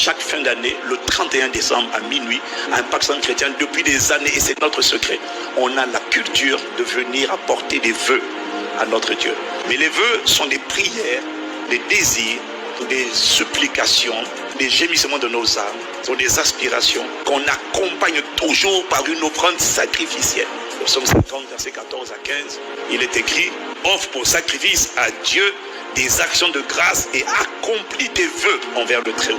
chaque fin d'année, le 31 décembre à minuit, à Impact Centre Chrétien, depuis des années, et c'est notre secret. On a la culture de venir apporter des vœux à notre Dieu. Mais les vœux sont des prières, des désirs, des supplications, des gémissements de nos âmes, sont des aspirations qu'on accompagne toujours par une offrande sacrificielle. Au psaume 50, versets 14 à 15, il est écrit: offre pour sacrifice à Dieu des actions de grâce et accomplis tes vœux envers le Très-Haut.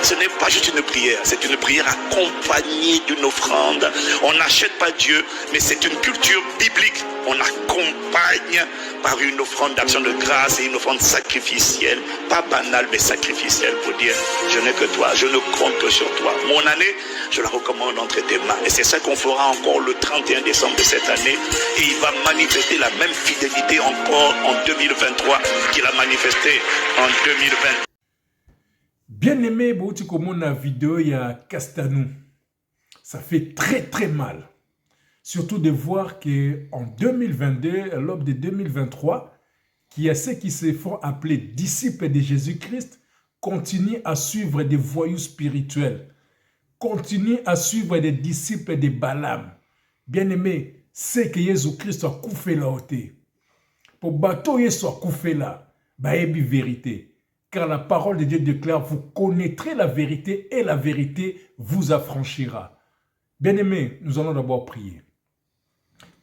Ce n'est pas juste une prière, c'est une prière accompagnée d'une offrande. On n'achète pas Dieu, mais c'est une culture biblique. On accompagne par une offrande d'action de grâce et une offrande sacrificielle, pas banale mais sacrificielle, pour dire: je n'ai que toi, je ne compte que sur toi. Mon année, je la recommande entre tes mains. Et c'est ça qu'on fera encore le 31 décembre de cette année. Et il va manifester la même fidélité encore en 2023 qu'il a manifesté en 2020. Bien aimé, Bouti comme la vidéo, il y a Castanou. Ça fait très mal. Surtout de voir qu'en 2022, à l'aube de 2023, qu'il y a ceux qui se font appeler disciples de Jésus-Christ, continuent à suivre des voyous spirituels, continuent à suivre des disciples de Balaam. Bien aimé, c'est que Jésus-Christ a coupé là. Pour bateau, il soit coupé là, bah, il y a vérité. Car la parole de Dieu déclare: vous connaîtrez la vérité et la vérité vous affranchira. Bien-aimés, nous allons d'abord prier.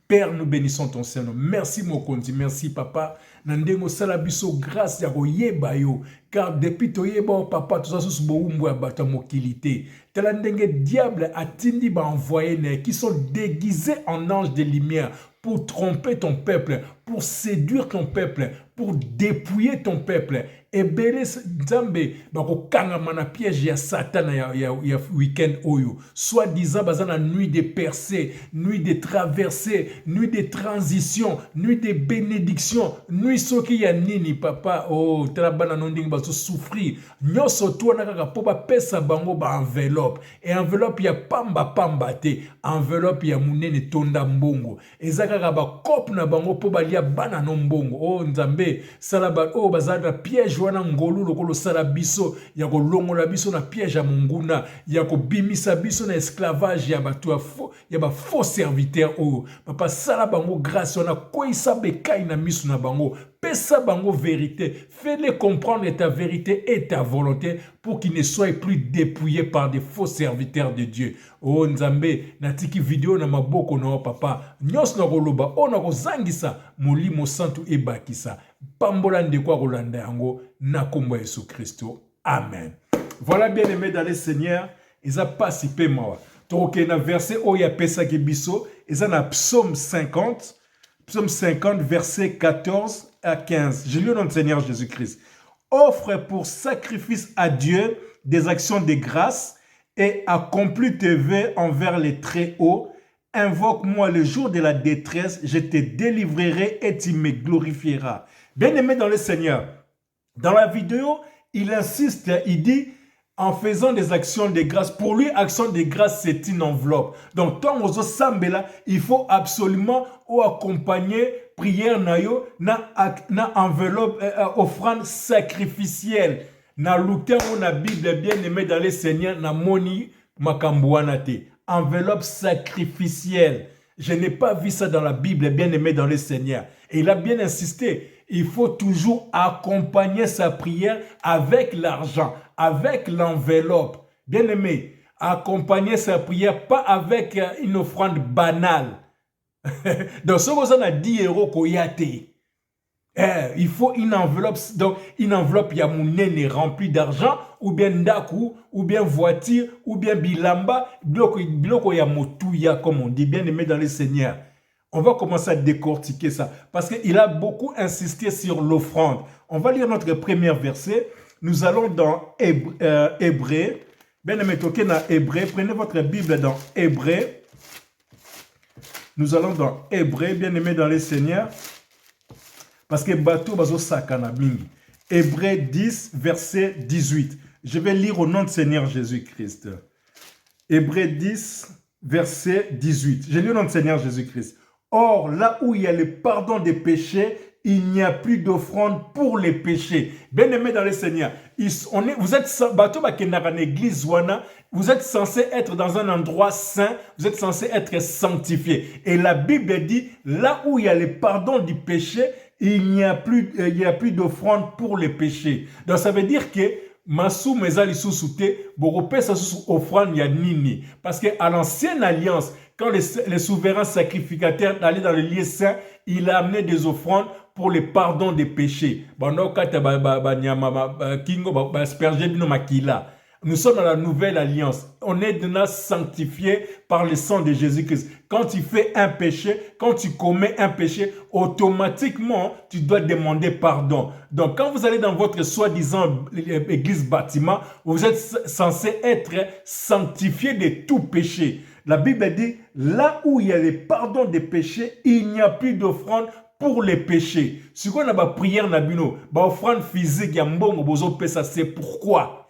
Père, nous bénissons ton Seigneur. Merci Mokonzi, merci Papa. Nandengo salabiso grâce ya yeba yo. Car depuis to yeba Papa, tout ça sous boumbo abata mokilité. Telandenge diable atindi ba envoyé qui sont déguisés en anges de lumière pour tromper ton peuple, pour séduire ton peuple, pour dépouiller ton peuple. Et Bélé Nzambe, bako kanga mana piège ya Satan ya week-end oyo. Soit disant bazana nuit de percées, nuit de traversées, nuit de transition, nuit de bénédiction, nuit soki ya nini Papa. Oh, talabana nonding bazo souffrir. Nyoso toi nakaka po ba pesa bango ba enveloppe. Et enveloppe ya pamba te. Enveloppe ya munene tonda mbongo. Ezaka ba kop na bango po ba lia bana no mbongo. Oh Nzambe, salaba oh bazana piège wana ngolu lokolo sala biso ya ko longola biso na piège ya munguna ya ko bimisa biso na esclavage ya batu ya ba faux serviteur oh papa sala bango grâce wana koisa bekai na misu na bango pesa bango vérité, fais-les comprendre ta vérité et ta volonté pour qu'ils ne soient plus dépouillés par des faux serviteurs de Dieu. Oh Nzambe, natiki vidéo na maboko na papa, nyos na koloba, o na kozangisa, molimo santu ebakisa, pambola ndekwa kolanda yango, na kombo Yesu Christo. Amen. Voilà bien aimé dans le Seigneur, ils a pas si peu mawa. Donc na verset oya pesa ke biso, ils a na psaume 50, psaume 50 verset 14 à 15. Je lis au nom du Seigneur Jésus-Christ. Offre pour sacrifice à Dieu des actions de grâce et accomplis tes vœux envers les Très-Hauts. Invoque-moi le jour de la détresse, je te délivrerai et tu me glorifieras. Bien-aimé dans le Seigneur, dans la vidéo, il insiste, il dit en faisant des actions de grâce. Pour lui, action de grâce, c'est une enveloppe. Donc, tant aux sambela, il faut absolument accompagner prière nayo na enveloppe offrande sacrificielle. Na lutin ou na Bible bien aimé dans le Seigneur na moni makambuanate. Enveloppe sacrificielle. Je n'ai pas vu ça dans la Bible bien aimé dans le Seigneur. Et il a bien insisté. Il faut toujours accompagner sa prière avec l'argent, avec l'enveloppe. Bien aimé, accompagner sa prière pas avec une offrande banale. Donc, ce qu'on a 10 euros koyate. Il faut une enveloppe, donc une enveloppe yamounene remplie d'argent, ou bien ndaku, ou bien voiture, ou bien bilamba, biloko yamotouya, comme on dit, bien aimé dans le Seigneur. On va commencer à décortiquer ça, parce qu'il a beaucoup insisté sur l'offrande. On va lire notre premier verset. Nous allons dans Hébreu. Bien aimé, toquez dans Hébreu. Prenez votre Bible dans Hébreu. Nous allons dans Hébreu, bien aimé dans le Seigneur. Parce que bateau bazo sakana mingi. Hébreu 10, verset 18. Je vais lire au nom du Seigneur Jésus-Christ. Hébreu 10, verset 18. Je lis au nom du Seigneur Jésus-Christ. Or, là où il y a le pardon des péchés il n'y a plus d'offrande pour les péchés. Bien-aimés dans le Seigneur, vous êtes censé être dans un endroit saint, vous êtes censé être sanctifié. Et la Bible dit, là où il y a le pardon du péché, il n'y a plus d'offrande pour les péchés. Donc ça veut dire que Masu mezali susute, boropesa susu offrande ya nini. Parce qu'à l'ancienne alliance, quand les souverains sacrificateurs allaient dans le lieu saint, il a amené des offrandes pour le pardon des péchés. Nous sommes dans la nouvelle alliance. On est déjà sanctifié par le sang de Jésus-Christ. Quand tu fais un péché, quand tu commets un péché, automatiquement, tu dois demander pardon. Donc, quand vous allez dans votre soi-disant église bâtiment, vous êtes censé être sanctifié de tout péché. La Bible dit, là où il y a le pardon des péchés, il n'y a plus d'offrande pour les péchés. Si on a une prière, offrande physique, c'est pourquoi.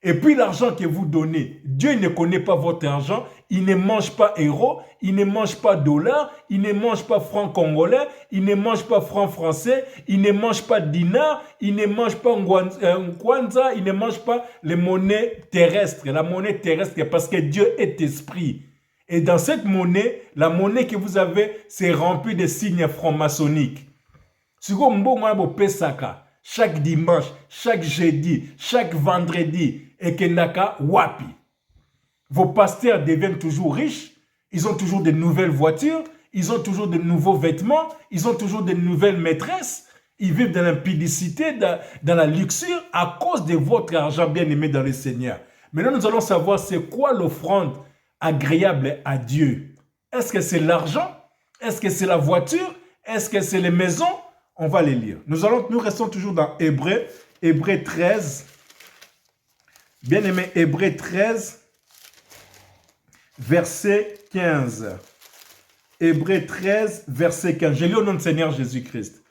Et puis l'argent que vous donnez, Dieu ne connaît pas votre argent, il ne mange pas euros, il ne mange pas dollars, il ne mange pas francs congolais, il ne mange pas francs français, il ne mange pas dinars, il ne mange pas kwanza, il ne mange pas les monnaies terrestres, la monnaie terrestre parce que Dieu est esprit. Et dans cette monnaie, la monnaie que vous avez, c'est remplie de signes francs-maçonniques. Chaque dimanche, chaque jeudi, chaque vendredi, et Kendaka Wapi. Vos pasteurs deviennent toujours riches, ils ont toujours de nouvelles voitures, ils ont toujours de nouveaux vêtements, ils ont toujours de nouvelles maîtresses, ils vivent dans l'impudicité, dans la luxure, à cause de votre argent bien-aimé dans le Seigneur. Maintenant, nous allons savoir c'est quoi l'offrande agréable à Dieu. Est-ce que c'est l'argent? Est-ce que c'est la voiture? Est-ce que c'est les maisons? On va les lire. Nous restons toujours dans Hébreux 13. Bien-aimé, Hébreux 13, verset 15. Hébreux 13, verset 15. Je lis au nom du Seigneur Jésus-Christ.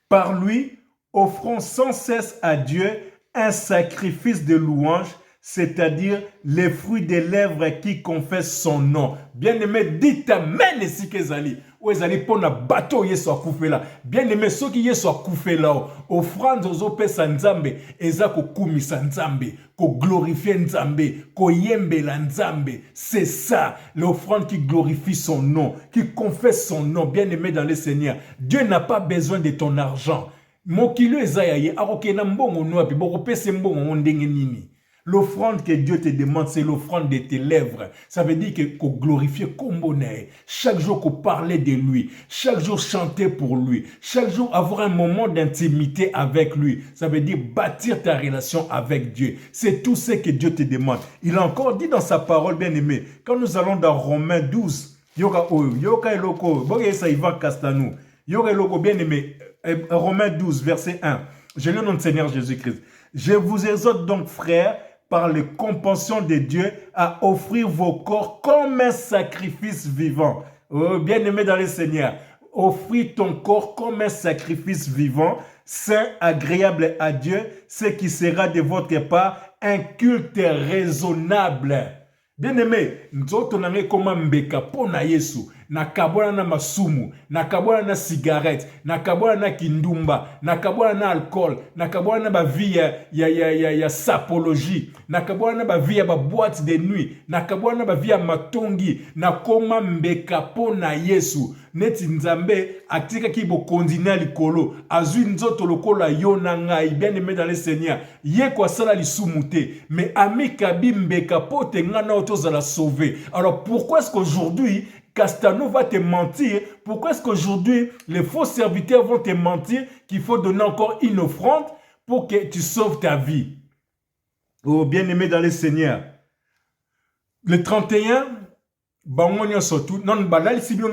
Par lui, offrons sans cesse à Dieu un sacrifice de louange, c'est-à-dire les fruits des lèvres qui confessent son nom. Bien-aimé, dites Amen ici qu'Ezali. Ou Ezali pour na bateau yeso akufe là. Bien-aimé, ceux qui yeso akufe là, offrande aux pesa nzambe, eza ko kumisa nzambe, ko glorifier nzambe, ko yembe la nzambe. C'est ça, l'offrande qui glorifie son nom, qui confesse son nom. Bien-aimé dans le Seigneur, Dieu n'a pas besoin de ton argent. Mokilo ezayaye, aroke na mbongo noapi, boko pese mbongo ondenge nini. L'offrande que Dieu te demande, c'est l'offrande de tes lèvres. Ça veut dire qu'on glorifie Kombonae. Chaque jour qu'on parlait de lui. Chaque jour chanter pour lui. Chaque jour avoir un moment d'intimité avec lui. Ça veut dire bâtir ta relation avec Dieu. C'est tout ce que Dieu te demande. Il a encore dit dans sa parole, bien aimé, quand nous allons dans Romains 12, Yoka eloko, ça Ivan Castanou. Yoka eloko, bien aimé, Romains 12, verset 1. Je lis au nom du Seigneur Jésus-Christ. Je vous exhorte donc, frères, par les compassions de Dieu, à offrir vos corps comme un sacrifice vivant. Oh, bien-aimé dans le Seigneur, offrir ton corps comme un sacrifice vivant, saint, agréable à Dieu, ce qui sera de votre part un culte raisonnable. Bien-aimé, nous autres, comment mbeka pona Yesu. Nakabona na masumu, nakabona na cigarette, nakabona na kindumba, nakabona na alcool, nakabona na ba vie ya sapologie, nakabona na ba vie ya ba boîte de nuit, nakabona na ba vie ya matongi, nakoma mbeka pona Yesu. Neti nzambe atika ki bo kondina likolo, azui nzoto lokolo yo na ngai, bien-aimé dans le Seigneur. Ye kwa sala lisumute, mais ami kabi mbeka pote ngana otoza la sauver. Alors pourquoi est-ce qu'aujourd'hui Castano va te mentir? Pourquoi est-ce qu'aujourd'hui, les faux serviteurs vont te mentir qu'il faut donner encore une offrande pour que tu sauves ta vie? Oh, bien-aimé dans le Seigneur. Le 31, bangonyo surtout, non, balal si bien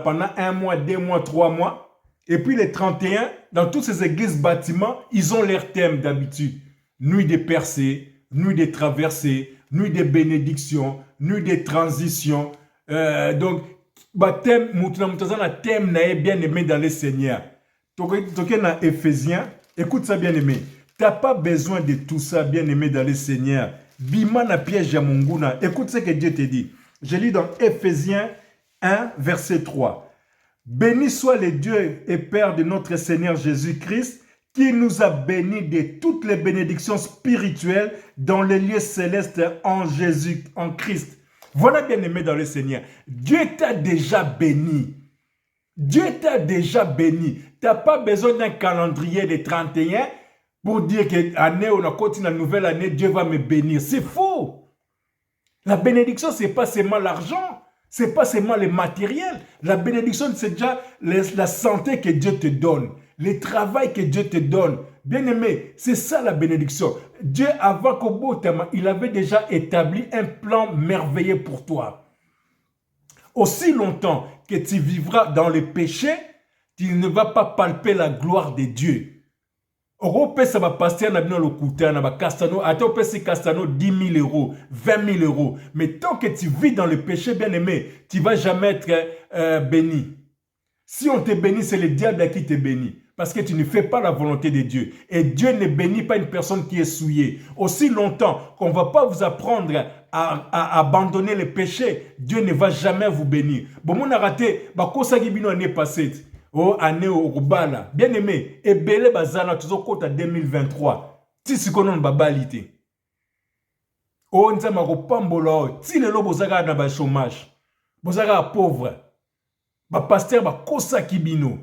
pendant 1 mois, 2 mois, 3 mois. Et puis les 31, dans toutes ces églises bâtiments, ils ont leur thème d'habitude. Nuit des percées, nuit des traversées, nuit des bénédictions, nuit des transitions. Donc, thème, thème bien aimé dans le Seigneur. Toké na Éphésiens, écoute ça bien aimé. Tu n'as pas besoin de tout ça bien aimé dans le Seigneur. Bima na piège ya munguna. Écoute ce que Dieu te dit. Je lis dans Éphésiens 1, verset 3. Béni soit le Dieu et Père de notre Seigneur Jésus-Christ, qui nous a bénis de toutes les bénédictions spirituelles dans les lieux célestes en Jésus, en Christ. Voilà, bien-aimé dans le Seigneur. Dieu t'a déjà béni. Dieu t'a déjà béni. Tu n'as pas besoin d'un calendrier de 31 pour dire que l'année où on continue la nouvelle année, Dieu va me bénir. C'est faux. La bénédiction, ce n'est pas seulement l'argent. Ce n'est pas seulement le matériel. La bénédiction, c'est déjà la santé que Dieu te donne. Le travail que Dieu te donne. Bien-aimé, c'est ça la bénédiction. Dieu, avant qu'au bout de temps, il avait déjà établi un plan merveilleux pour toi. Aussi longtemps que tu vivras dans le péché, tu ne vas pas palper la gloire de Dieu. Ça va passer à castano, castano 10 000 euros, 20 000 euros. Mais tant que tu vis dans le péché, bien-aimé, tu ne vas jamais être béni. Si on te bénit, c'est le diable qui te bénit. Parce que tu ne fais pas la volonté de Dieu. Et Dieu ne bénit pas une personne qui est souillée. Aussi longtemps qu'on ne va pas vous apprendre à abandonner le péché, Dieu ne va jamais vous bénir. Bon, on a raté, kosa gibino année passée. Oh, année au Rubala. Bien aimé, et belé bazana, toujours côté 2023. Si c'est qu'on a une babalité. Oh, on s'ama repambola. Si le lobo zaga na ba chômage. Bozaga pauvre. Ba pasteur ba kosa kibino.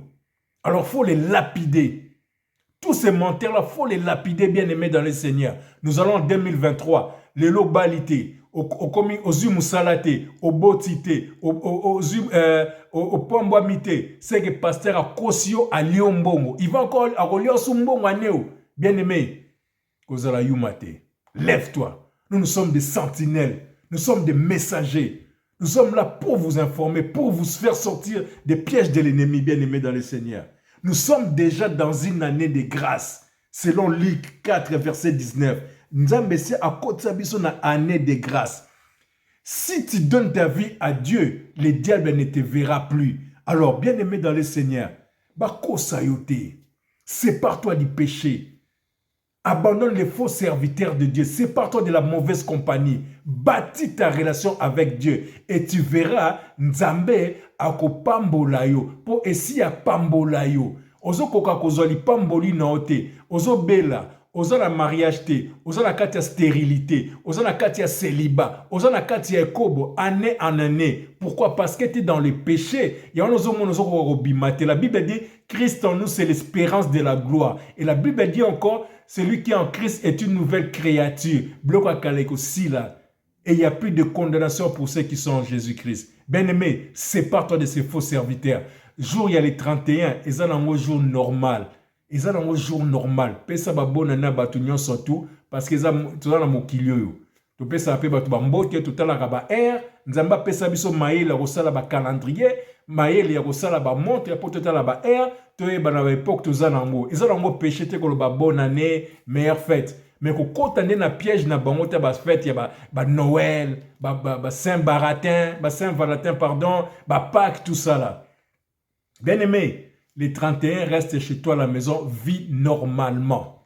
Alors, il faut les lapider. Tous ces menteurs-là, il faut les lapider, bien aimés dans le Seigneur. Nous allons en 2023, les lobalités, au zumusalate, au botité, au pomboamité, c'est que le pasteur a kosio à Lyombongo. Il va encore à Lyosumbongo à Néo. Bien aimé, Kozala Yumate, lève-toi. Nous sommes des sentinelles, nous sommes des messagers. Nous sommes là pour vous informer, pour vous faire sortir des pièges de l'ennemi, bien aimé dans le Seigneur. Nous sommes déjà dans une année de grâce. Selon Luc 4, verset 19. Nous avons essayé à côté de une année de grâce. Si tu donnes ta vie à Dieu, le diable ne te verra plus. Alors, bien aimé dans le Seigneur, sépare-toi du péché. Abandonne les faux serviteurs de Dieu. Sépare-toi de la mauvaise compagnie. Bâtis ta relation avec Dieu. Et tu verras Nzambe akopambolayo. Pour essayer à pambolayo. Ozo koka kozoli pamboli naote. Ozo bela. Ozo la mariage te. Ozo la kati ya stérilité. Ozo la kati ya célibat. Ozo la kati ya ekobo. Année en année. Pourquoi? Parce que tu es dans le péché. La Bible dit, Christ en nous, c'est l'espérance de la gloire. Et la Bible dit encore, celui qui est en Christ est une nouvelle créature. Et il n'y a plus de condamnation pour ceux qui sont en Jésus-Christ. Bien-aimé, sépare-toi de ces faux serviteurs. Jour, il y a les 31, et ça, c'est un jour normal. Et ça, c'est un jour normal. Pesa ba bonana batunyon surtout, parce que ça, tu as un mokilio. Tu peux saper batu bamboke, tout à l'heure, nzamba pesa biso maïl, la rosala ba calendrier, maïl, la rosala ba montre, pour tout à l'heure, tu es dans l'époque, tu as un mot. Et ça, c'est un péché, tu as bonne année, meilleure fête. Mais quand tu as un piège, na bango ta bas fête, il y a Noël, Saint-Valentin, pardon, Pâques, tout ça là. Bien aimé, les 31 restent chez toi à la maison, vis normalement.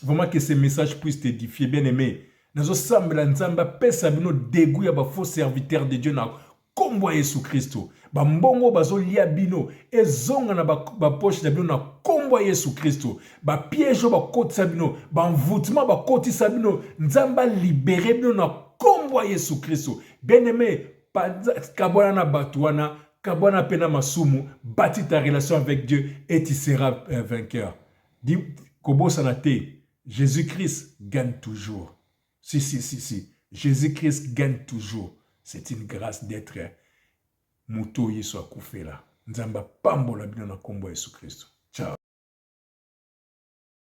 Vraiment que ces messages puissent t'édifier, bien aimé. Nous sommes là, nous avons pesa bino dégoût ya ba faux serviteurs de Dieu na kombo Yesu Christo. Ba mbongo bazo lia bino ezonga na ba poche na bino na kombo Yesu Christo. Ba piège ba koti sabino, ba envoûtement ba koti sabino, nzamba libérer bino na kombo Yesu Christo. Bien-aimé, kabona na batuana, kabona pena masumu, bâtis ta relation avec Dieu et tu seras vainqueur. Dis kobo sanate, Jésus-Christ gagne toujours. Si. Jésus-Christ gagne toujours. C'est une grâce d'être Mouto Yesu Akufela. Nzamba Pambola Bino na Kombo Yesu Christ. Ciao.